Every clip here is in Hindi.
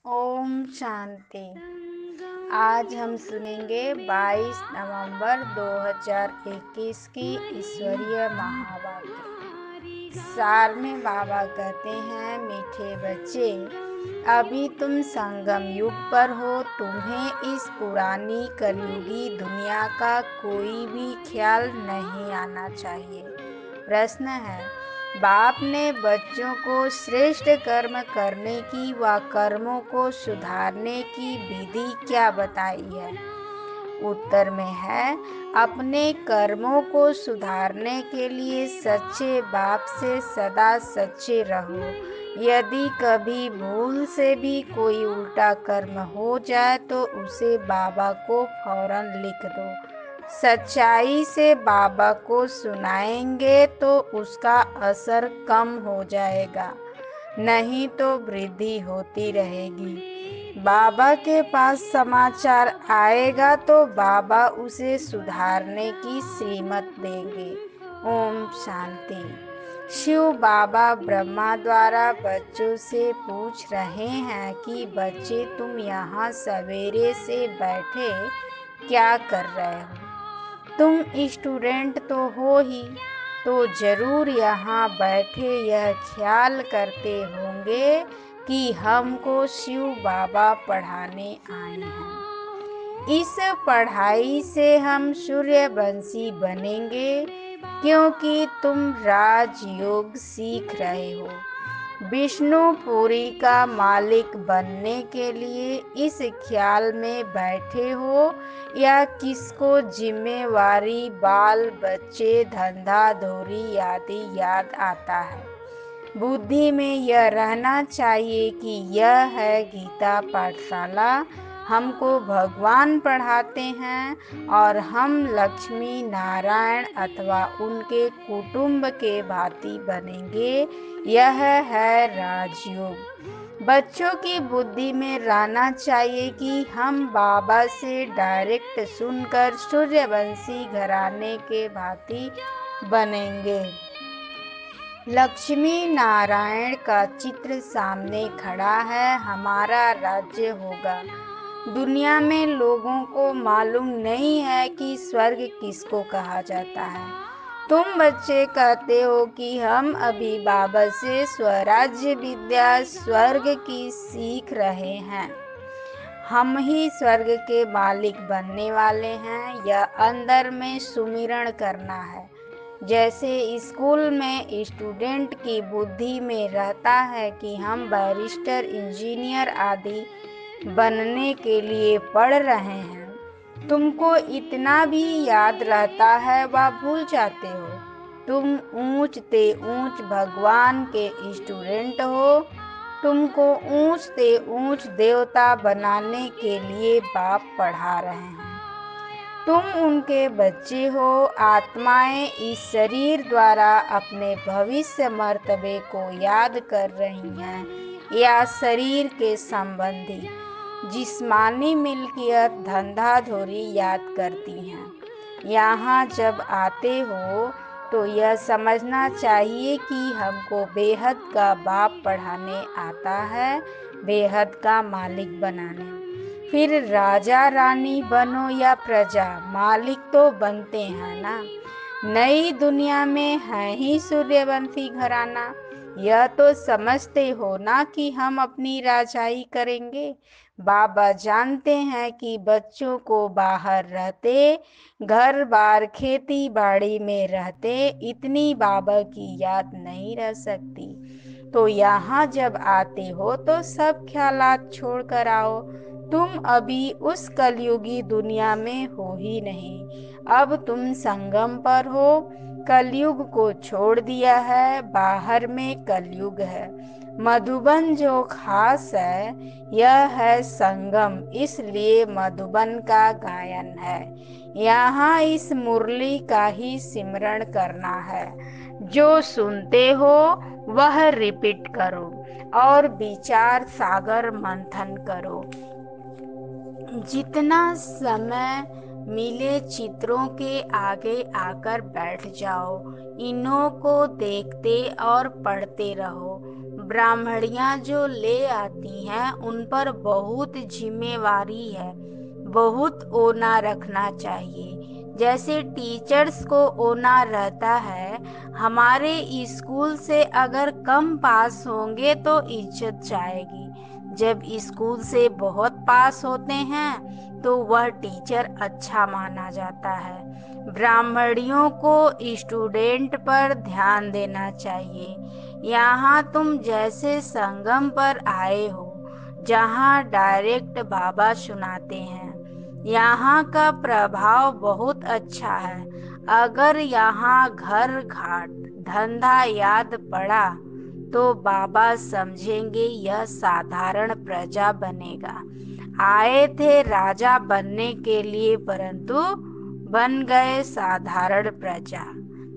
ओम शांति। आज हम सुनेंगे 22 नवंबर 2021 की ईश्वरीय महावाक्य। सार में बाबा कहते हैं, मीठे बच्चे, अभी तुम संगम युग पर हो। तुम्हें इस पुरानी कलयुगी दुनिया का कोई भी ख्याल नहीं आना चाहिए। प्रश्न है, बाप ने बच्चों को श्रेष्ठ कर्म करने की व कर्मों को सुधारने की विधि क्या बताई है? उत्तर में है, अपने कर्मों को सुधारने के लिए सच्चे बाप से सदा सच्चे रहो। यदि कभी भूल से भी कोई उल्टा कर्म हो जाए तो उसे बाबा को फौरन लिख दो। सच्चाई से बाबा को सुनाएंगे तो उसका असर कम हो जाएगा, नहीं तो वृद्धि होती रहेगी। बाबा के पास समाचार आएगा तो बाबा उसे सुधारने की श्रीमत देंगे। ओम शांति। शिव बाबा ब्रह्मा द्वारा बच्चों से पूछ रहे हैं कि बच्चे, तुम यहाँ सवेरे से बैठे क्या कर रहे हो? तुम स्टूडेंट तो हो ही, तो जरूर यहाँ बैठे यह ख्याल करते होंगे कि हमको शिव बाबा पढ़ाने आए हैं। इस पढ़ाई से हम सूर्यवंशी बनेंगे, क्योंकि तुम राजयोग सीख रहे हो। विष्णुपुरी का मालिक बनने के लिए इस ख्याल में बैठे हो या किसको जिम्मेवारी, बाल बच्चे, धंधा धोरी आदि याद आता है? बुद्धि में यह रहना चाहिए कि यह है गीता पाठशाला, हमको भगवान पढ़ाते हैं और हम लक्ष्मी नारायण अथवा उनके कुटुंब के भांति बनेंगे। यह है राजयोग। बच्चों की बुद्धि में रहना चाहिए कि हम बाबा से डायरेक्ट सुनकर सूर्यवंशी घराने के भांति बनेंगे। लक्ष्मी नारायण का चित्र सामने खड़ा है, हमारा राज्य होगा। दुनिया में लोगों को मालूम नहीं है कि स्वर्ग किसको कहा जाता है। तुम बच्चे कहते हो कि हम अभी बाबा से स्वराज्य विद्या स्वर्ग की सीख रहे हैं, हम ही स्वर्ग के मालिक बनने वाले हैं। यह अंदर में सुमिरण करना है। जैसे स्कूल में स्टूडेंट की बुद्धि में रहता है कि हम बैरिस्टर, इंजीनियर आदि बनने के लिए पढ़ रहे हैं, तुमको इतना भी याद रहता है व भूल जाते हो। तुम ऊंच ते ऊंच भगवान के स्टूडेंट हो। तुमको ऊंच से ऊंच देवता बनाने के लिए बाप पढ़ा रहे हैं। तुम उनके बच्चे हो। आत्माएं इस शरीर द्वारा अपने भविष्य मर्तबे को याद कर रही हैं या शरीर के संबंधी जिस्मानी मिल्कियत, धंधा धोरी याद करती हैं। यहाँ जब आते हो तो यह समझना चाहिए कि हमको बेहद का बाप पढ़ाने आता है, बेहद का मालिक बनाने। फिर राजा रानी बनो या प्रजा, मालिक तो बनते हैं ना। नई दुनिया में है ही सूर्यवंशी घराना। यह तो समझते हो ना कि हम अपनी राजाई करेंगे। बाबा जानते हैं कि बच्चों को बाहर रहते, घर बार खेती बाड़ी में रहते इतनी बाबा की याद नहीं रह सकती। तो यहाँ जब आते हो तो सब ख्यालात छोड़ कर आओ। तुम अभी उस कलयुगी दुनिया में हो ही नहीं। अब तुम संगम पर हो। कलयुग को छोड़ दिया है, बाहर में कलयुग है। मधुबन जो खास है, यह है संगम, इसलिए मधुबन का गायन है। यहाँ इस मुरली का ही सिमरण करना है। जो सुनते हो वह रिपीट करो और विचार सागर मंथन करो। जितना समय मिले चित्रों के आगे आकर बैठ जाओ, इन्हों को देखते और पढ़ते रहो। ब्राह्मणियाँ जो ले आती हैं उन पर बहुत जिम्मेवारी है, बहुत ओना रखना चाहिए। जैसे टीचर्स को ओना रहता है, हमारे स्कूल से अगर कम पास होंगे तो इज्जत जाएगी। जब स्कूल से बहुत पास होते हैं तो वह टीचर अच्छा माना जाता है। ब्राह्मणियों को स्टूडेंट पर ध्यान देना चाहिए। यहाँ तुम जैसे संगम पर आए हो, जहाँ डायरेक्ट बाबा सुनाते हैं। यहाँ का प्रभाव बहुत अच्छा है। अगर यहाँ घर घाट धंधा याद पड़ा तो बाबा समझेंगे यह साधारण प्रजा बनेगा। आए थे राजा बनने के लिए, परंतु बन गए साधारण प्रजा।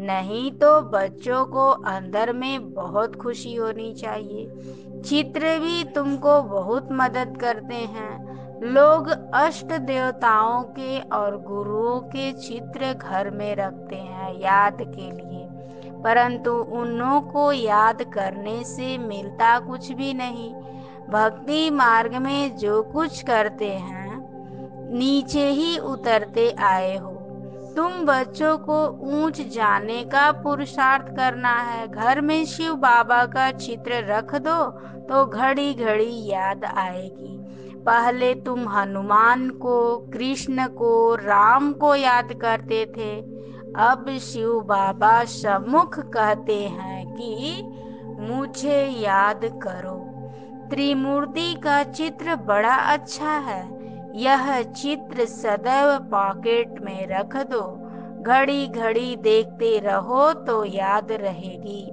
नहीं तो बच्चों को अंदर में बहुत खुशी होनी चाहिए। चित्र भी तुमको बहुत मदद करते हैं। लोग अष्ट देवताओं के और गुरुओं के चित्र घर में रखते हैं याद के लिए, परंतु उन्हों को याद करने से मिलता कुछ भी नहीं। भक्ति मार्ग में जो कुछ करते हैं नीचे ही उतरते आए हो। तुम बच्चों को ऊंच जाने का पुरुषार्थ करना है। घर में शिव बाबा का चित्र रख दो तो घड़ी घड़ी याद आएगी। पहले तुम हनुमान को, कृष्ण को, राम को याद करते थे। अब शिव बाबा सम्मुख कहते हैं कि मुझे याद करो। त्रिमूर्ति का चित्र बड़ा अच्छा है। यह चित्र सदैव पॉकेट में रख दो। घड़ी घड़ी देखते रहो तो याद रहेगी।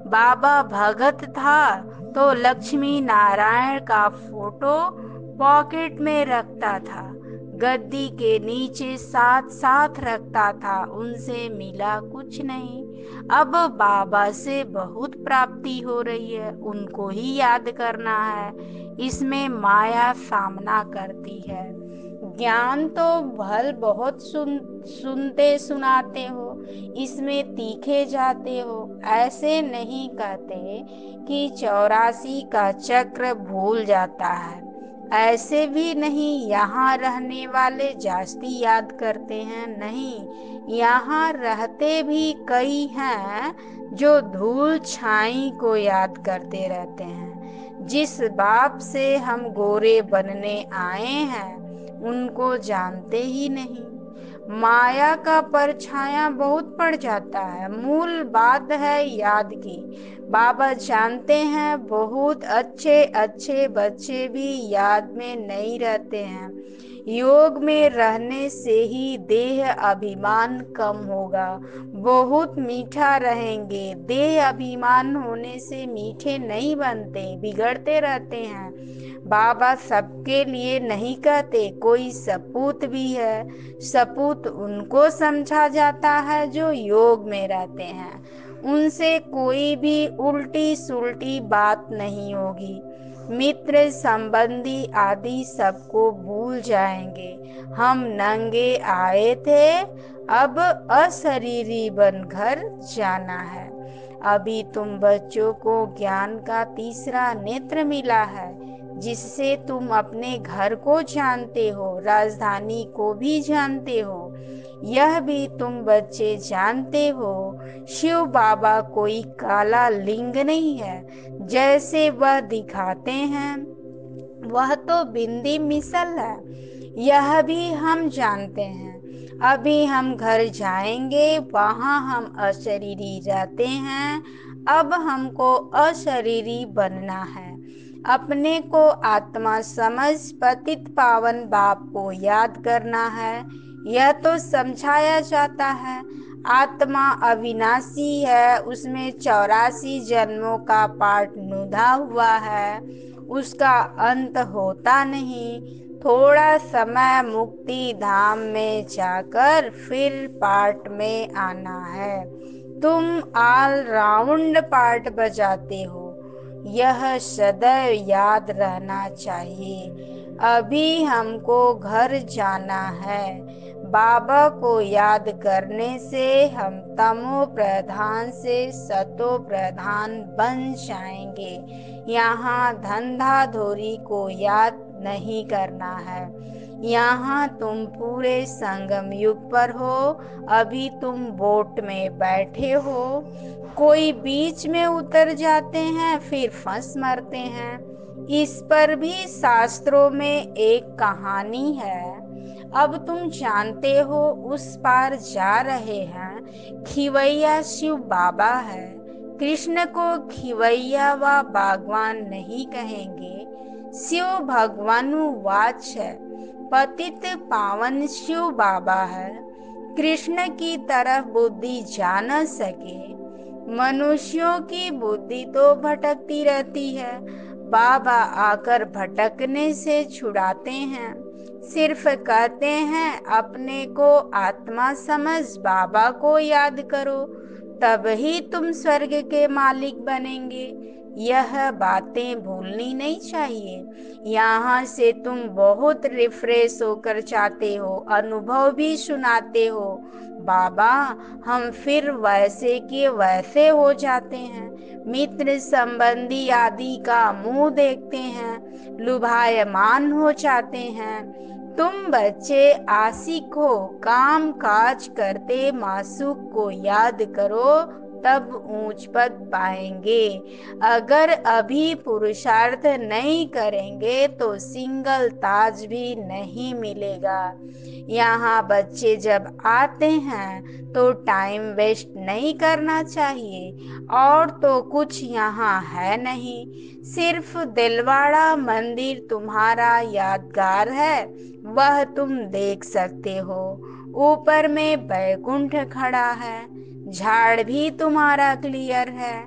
बाबा भगत था तो लक्ष्मी नारायण का फोटो पॉकेट में रखता था। गद्दी के नीचे साथ साथ रखता था। उनसे मिला कुछ नहीं। अब बाबा से बहुत प्राप्ति हो रही है, उनको ही याद करना है। इसमें माया सामना करती है। ज्ञान तो भल बहुत सुनते सुनाते हो, इसमें तीखे जाते हो। ऐसे नहीं कहते कि 84 का चक्र भूल जाता है। ऐसे भी नहीं यहाँ रहने वाले जास्ती याद करते हैं, नहीं। यहाँ रहते भी कई हैं जो धूल छाई को याद करते रहते हैं। जिस बाप से हम गोरे बनने आए हैं उनको जानते ही नहीं। माया का परछाया बहुत पड़ जाता है। मूल बात है याद की। बाबा जानते हैं बहुत अच्छे अच्छे बच्चे भी याद में नहीं रहते हैं। योग में रहने से ही देह अभिमान कम होगा, बहुत मीठा रहेंगे। देह अभिमान होने से मीठे नहीं बनते, बिगड़ते रहते हैं। बाबा सबके लिए नहीं कहते, कोई सपूत भी है। सपूत उनको समझा जाता है जो योग में रहते हैं। उनसे कोई भी उल्टी सुल्टी बात नहीं होगी। मित्र संबंधी आदि सबको भूल जाएंगे। हम नंगे आए थे, अब अशरीरी बनकर जाना है। अभी तुम बच्चों को ज्ञान का तीसरा नेत्र मिला है, जिससे तुम अपने घर को जानते हो, राजधानी को भी जानते हो। यह भी तुम बच्चे जानते हो, शिव बाबा कोई काला लिंग नहीं है जैसे वह दिखाते हैं। वह तो बिंदी मिसल है, यह भी हम जानते हैं। अभी हम घर जाएंगे, वहाँ हम अशरीरी रहते हैं। अब हमको अशरीरी बनना है। अपने को आत्मा समझ पतित पावन बाप को याद करना है। यह तो समझाया जाता है। आत्मा अविनाशी है, उसमें 84 जन्मों का पाठ नुधा हुआ है, उसका अंत होता नहीं। थोड़ा समय मुक्ति धाम में जाकर फिर पाठ में आना है। तुम ऑल राउंड पाठ बजाते हो, यह सदैव याद रहना चाहिए। अभी हमको घर जाना है। बाबा को याद करने से हम तमो प्रधान से सतो प्रधान बन जाएंगे। यहाँ धंधाधोरी को याद नहीं करना है। यहाँ तुम पूरे संगम युग पर हो। अभी तुम बोट में बैठे हो, कोई बीच में उतर जाते हैं फिर फंस मरते हैं। इस पर भी शास्त्रों में एक कहानी है। अब तुम जानते हो उस पार जा रहे हैं। खिवैया शिव बाबा है। कृष्ण को खिवैया व बागवान नहीं कहेंगे। शिव भगवानु वाच है। पतित पावन शिव बाबा है। कृष्ण की तरफ बुद्धि जा न सके। मनुष्यों की बुद्धि तो भटकती रहती है। बाबा आकर भटकने से छुड़ाते हैं। सिर्फ कहते हैं अपने को आत्मा समझ बाबा को याद करो, तब ही तुम स्वर्ग के मालिक बनेंगे। यह बातें भूलनी नहीं चाहिए। यहाँ से तुम बहुत रिफ्रेश होकर जाते हो, अनुभव भी सुनाते हो। बाबा हम फिर वैसे के वैसे हो जाते हैं। मित्र संबंधी आदि का मुंह देखते हैं, लुभायमान हो जाते हैं। तुम बच्चे आशिक हो, काम काज करते मासूक को याद करो, तब ऊंच पद पाएंगे। अगर अभी पुरुषार्थ नहीं करेंगे तो सिंगल ताज भी नहीं मिलेगा। यहाँ बच्चे जब आते हैं तो टाइम वेस्ट नहीं करना चाहिए। और तो कुछ यहाँ है नहीं, सिर्फ दिलवाड़ा मंदिर तुम्हारा यादगार है, वह तुम देख सकते हो। ऊपर में बैकुंठ खड़ा है, झाड़ भी तुम्हारा क्लियर है।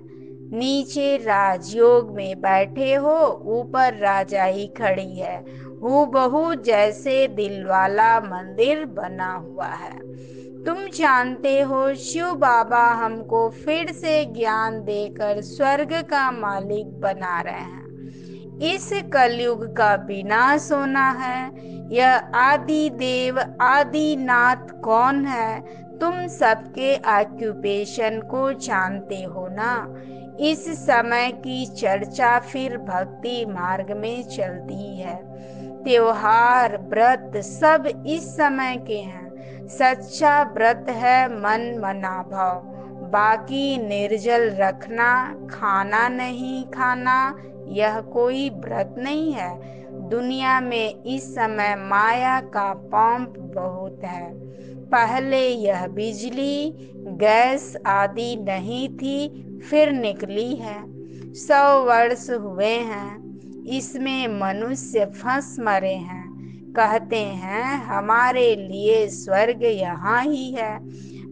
नीचे राजयोग में बैठे हो, ऊपर राजा ही खड़ी है। हूबहू जैसे दिलवाला मंदिर बना हुआ है। तुम जानते हो शिव बाबा हमको फिर से ज्ञान देकर स्वर्ग का मालिक बना रहे हैं। इस कलयुग का विनाश होना है। यह आदि देव आदि नाथ कौन है? तुम सबके ऑक्यूपेशन को जानते हो ना। इस समय की चर्चा फिर भक्ति मार्ग में चलती है। त्योहार व्रत सब इस समय के हैं। सच्चा व्रत है मन मना भाव, बाकी निर्जल रखना, खाना नहीं खाना, यह कोई व्रत नहीं है। दुनिया में इस समय माया का पंप बहुत है। पहले यह बिजली गैस आदि नहीं थी, फिर निकली है। 100 वर्ष हुए हैं, इसमें मनुष्य फंस मरे हैं। कहते हैं हमारे लिए स्वर्ग यहाँ ही है।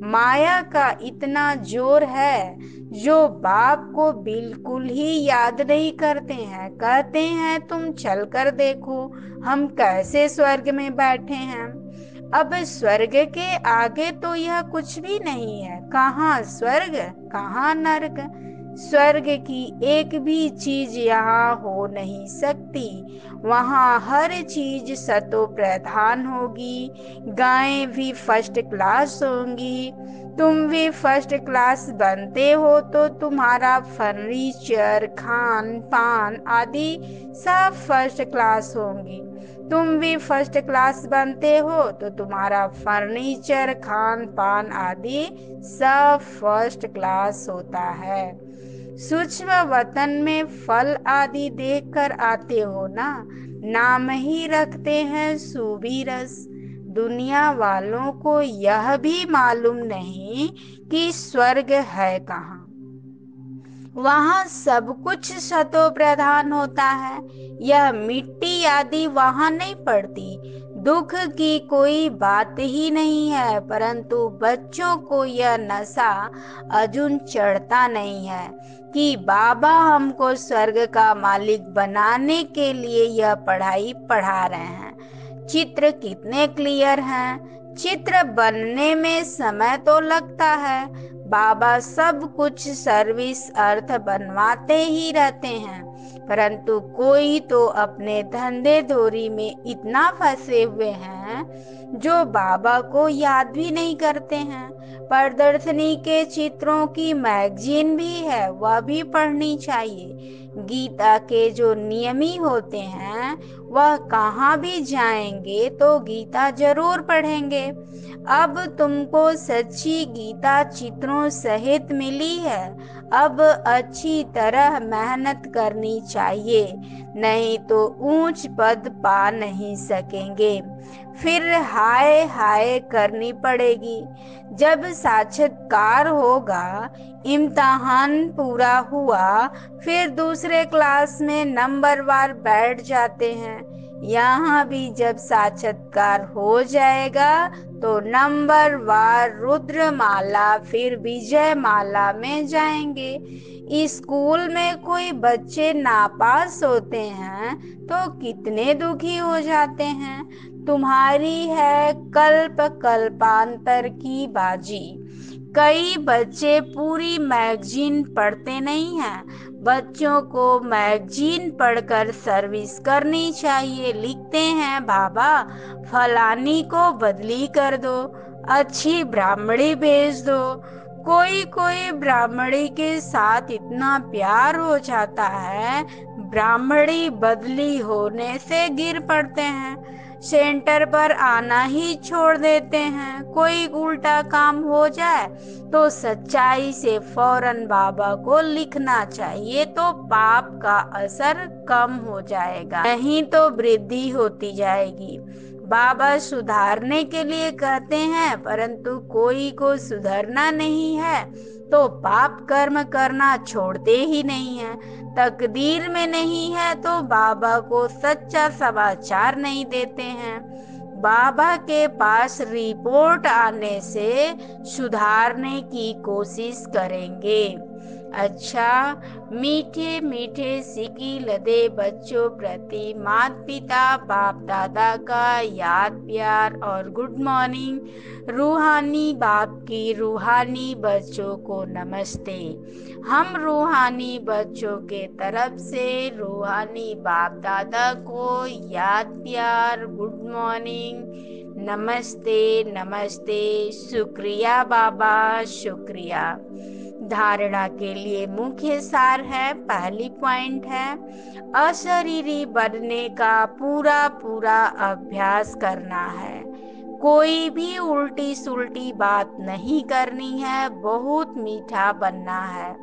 माया का इतना जोर है, जो बाप को बिल्कुल ही याद नहीं करते हैं। कहते हैं तुम चल कर देखो हम कैसे स्वर्ग में बैठे हैं। अब स्वर्ग के आगे तो यह कुछ भी नहीं है। कहाँ स्वर्ग, कहाँ नर्क। स्वर्ग की एक भी चीज यहाँ हो नहीं सकती। वहाँ हर चीज सतो प्रधान होगी। गायें भी फर्स्ट क्लास होंगी। तुम भी फर्स्ट क्लास बनते हो तो तुम्हारा फर्नीचर खान पान आदि सब फर्स्ट क्लास होंगी। तुम भी फर्स्ट क्लास बनते हो तो तुम्हारा फर्नीचर खान पान आदि सब फर्स्ट क्लास होता है। सूक्ष्म वतन में फल आदि देखकर आते हो ना। नाम ही रखते हैं सूबी रस। दुनिया वालों को यह भी मालूम नहीं कि स्वर्ग है कहाँ। वहाँ सब कुछ सतो प्रधान होता है। यह मिट्टी आदि वहाँ नहीं पड़ती। दुख की कोई बात ही नहीं है, परंतु बच्चों को यह नशा अजून चढ़ता नहीं है कि बाबा हमको स्वर्ग का मालिक बनाने के लिए यह पढ़ाई पढ़ा रहे हैं। चित्र कितने क्लियर हैं। चित्र बनने में समय तो लगता है। बाबा सब कुछ सर्विस अर्थ बनवाते ही रहते हैं। परंतु कोई तो अपने धंधे धोरी में इतना फंसे हुए हैं जो बाबा को याद भी नहीं करते हैं। प्रदर्शनी के चित्रों की मैगजीन भी है, वह भी पढ़नी चाहिए। गीता के जो नियमी होते हैं वह कहाँ भी जाएंगे तो गीता जरूर पढ़ेंगे। अब तुमको सच्ची गीता चित्रों सहित मिली है, अब अच्छी तरह मेहनत करनी चाहिए, नहीं तो ऊंच पद पा नहीं सकेंगे, फिर हाय हाय करनी पड़ेगी। जब साक्षात्कार होगा, इम्तिहान पूरा हुआ, फिर दूसरे क्लास में नंबरवार बैठ जाते हैं। यहाँ भी जब साक्षात्कार हो जाएगा तो नंबरवार रुद्रमाला फिर विजयमाला में जाएंगे। स्कूल में कोई बच्चे नापास होते हैं तो कितने दुखी हो जाते हैं। तुम्हारी है कल्प कल्पांतर की बाजी। कई बच्चे पूरी मैगजीन पढ़ते नहीं हैं। बच्चों को मैगजीन पढ़कर सर्विस करनी चाहिए। लिखते हैं, बाबा फलानी को बदली कर दो, अच्छी ब्राह्मणी भेज दो। कोई कोई ब्राह्मणी के साथ इतना प्यार हो जाता है, ब्राह्मणी बदली होने से गिर पड़ते हैं, सेंटर पर आना ही छोड़ देते हैं। कोई उल्टा काम हो जाए तो सच्चाई से फौरन बाबा को लिखना चाहिए, तो पाप का असर कम हो जाएगा, नहीं तो वृद्धि होती जाएगी। बाबा सुधारने के लिए कहते हैं, परंतु कोई को सुधरना नहीं है तो पाप कर्म करना छोड़ते ही नहीं है। तकदीर में नहीं है तो बाबा को सच्चा समाचार नहीं देते हैं। बाबा के पास रिपोर्ट आने से सुधारने की कोशिश करेंगे। अच्छा, मीठे मीठे सिकी लदे बच्चों प्रति माता पिता बाप दादा का याद प्यार और गुड मॉर्निंग। रूहानी बाप की रूहानी बच्चों को नमस्ते। हम रूहानी बच्चों के तरफ से रूहानी बाप दादा को याद प्यार गुड मॉर्निंग, नमस्ते नमस्ते, शुक्रिया बाबा शुक्रिया। धारणा के लिए मुख्य सार है, पहली पॉइंट है अशरीरी बनने का पूरा पूरा अभ्यास करना है। कोई भी उल्टी सुल्टी बात नहीं करनी है, बहुत मीठा बनना है,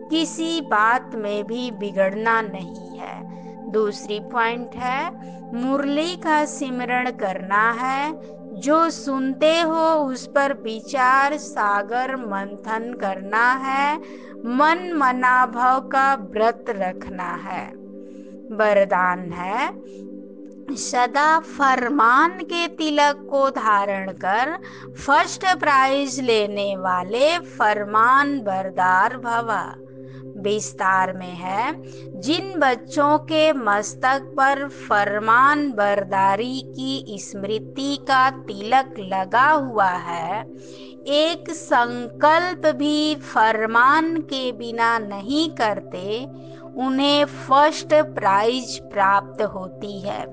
किसी बात में भी बिगड़ना नहीं है। दूसरी पॉइंट है मुरली का सिमरण करना है, जो सुनते हो उस पर विचार सागर मंथन करना है, मन मनाभाव का व्रत रखना है। वरदान है सदा फरमान के तिलक को धारण कर फर्स्ट प्राइज लेने वाले फरमान बरदार भवा। विस्तार में है जिन बच्चों के मस्तक पर फरमान बरदारी की स्मृति का तिलक लगा हुआ है, एक संकल्प भी फरमान के बिना नहीं करते, उन्हें फर्स्ट प्राइज प्राप्त होती है।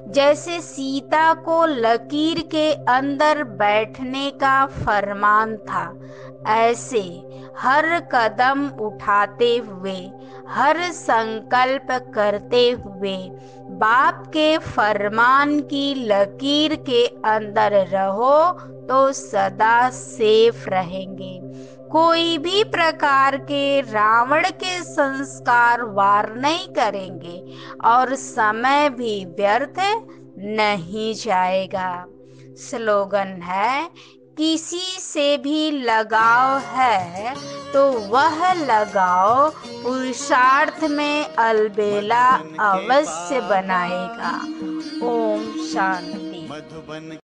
जैसे सीता को लकीर के अंदर बैठने का फरमान था, ऐसे हर कदम उठाते हुए, हर संकल्प करते हुए बाप के फरमान की लकीर के अंदर रहो तो सदा सेफ रहेंगे। कोई भी प्रकार के रावण के संस्कार वार नहीं करेंगे और समय भी व्यर्थ नहीं जाएगा। स्लोगन है किसी से भी लगाव है तो वह लगाव पुरुषार्थ में अलबेला अवश्य बनाएगा। ओम शांति।